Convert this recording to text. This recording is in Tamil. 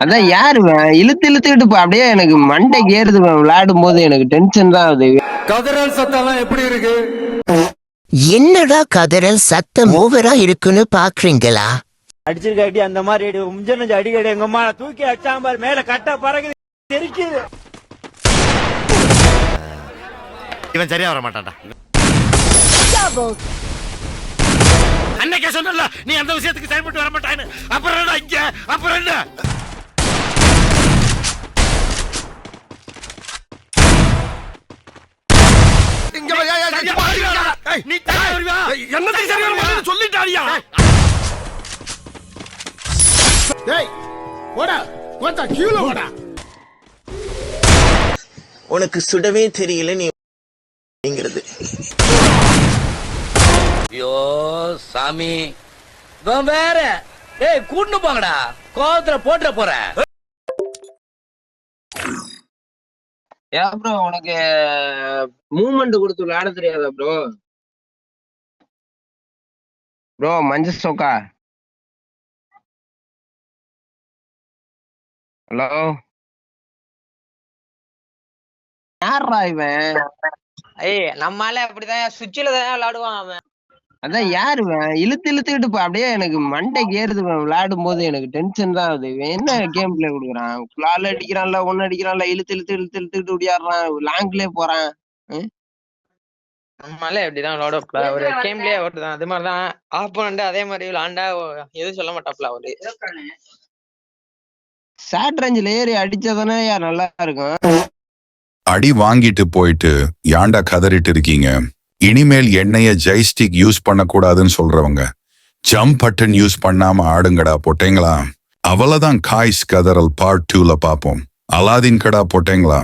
அதான் யாருவன் இழுத்து இழுத்துக்கிட்டு அப்படியே எனக்கு மண்டைக்கு ஏறுதுவன் விளையாடும் போது எனக்கு டென்ஷன் தான் ஆகுது. கதறல் சத்தம்லாம் எப்படி இருக்கு? என்னடா கதறல் சத்தம் ஓவரா இருக்குன்னு பாக்குறீங்களா? அடிச்சிருக்காட்டி அந்த மாதிரி முஞ்ச அடிக்கடி எங்க அம்மா தூக்கி அடிச்சாம்பார் மேல கட்ட பறகுது தெரிக்குது. இவன் சரியா வர மாட்டான்டா. அன்னைக்கே சொன்னல நீ அந்த விஷயத்துக்கு செயல்பட்டு வர மாட்டான்னு. அப்புறம் என்ன இங்க? அப்புறம் என்ன? நீ தனியா வருவியா? என்னத்துக்கு சரியா வர மாட்டான்னு சொல்லிட்டாரியா? டேய் போடா கொஞ்சம் கீழே போடா. உனக்கு சுடவே தெரியல நீங்கிறது. ஐயோ சாமி வேற கூட்டு போங்கடா, கோவத்துல போட்டுற போற. ஏன் ப்ரோ உனக்கு மூவ்மெண்ட் கொடுத்து விளையாட தெரியாதா ப்ரோ? ப்ரோ மஞ்ச சோக்கா, ஹலோ, யாரா இவன்? நம்மால அப்படிதான் சுவிட்சில தான் விளையாடுவான் அவன். அதான் யாருவன் இழுத்து இழுத்துக்கிட்டு அப்படியே எனக்கு மண்டைக்கு ஏறுதுவன் விளையாடும் போது எனக்கு டென்ஷன் தான் ஆகுது. இவன் என்ன கேம் பிளே கொடுக்குறான்? ஃபிளால் அடிக்கிறான்ல, ஒன்னு அடிக்கிறான்ல, இழுத்து இழுத்து இழுத்து இழுத்துக்கிட்டு ஓடியாடுறான், லாங்க்லயே போறான். நம்மால எப்படிதான் விளையாட ஒரு கேம்லயே ஓட்டுதான். அது மாதிரிதான் ஆப்போனண்ட் அதே மாதிரி விளாண்டா எதுவும் சொல்ல மாட்டாப்ல அவரு. சாட் ரேஞ்சில் ஏறி அடிச்சாதானே நல்லா இருக்கும். அடி வாங்கிட்டு போயிட்டு யாண்டா கதறிட்டு இருக்கீங்க? இனிமேல் என்னைய ஜெய்ஸ்டிக் யூஸ் பண்ணக்கூடாதுன்னு சொல்றவங்க ஜம்ப் பட்டன் யூஸ் பண்ணாம ஆடுங்கடா போட்டேங்களா? அவ்வளவுதான். காய்ஸ் கதறல் பார்ட் 2ல பாப்போம். அலாதீன் கடா போட்டேங்களா?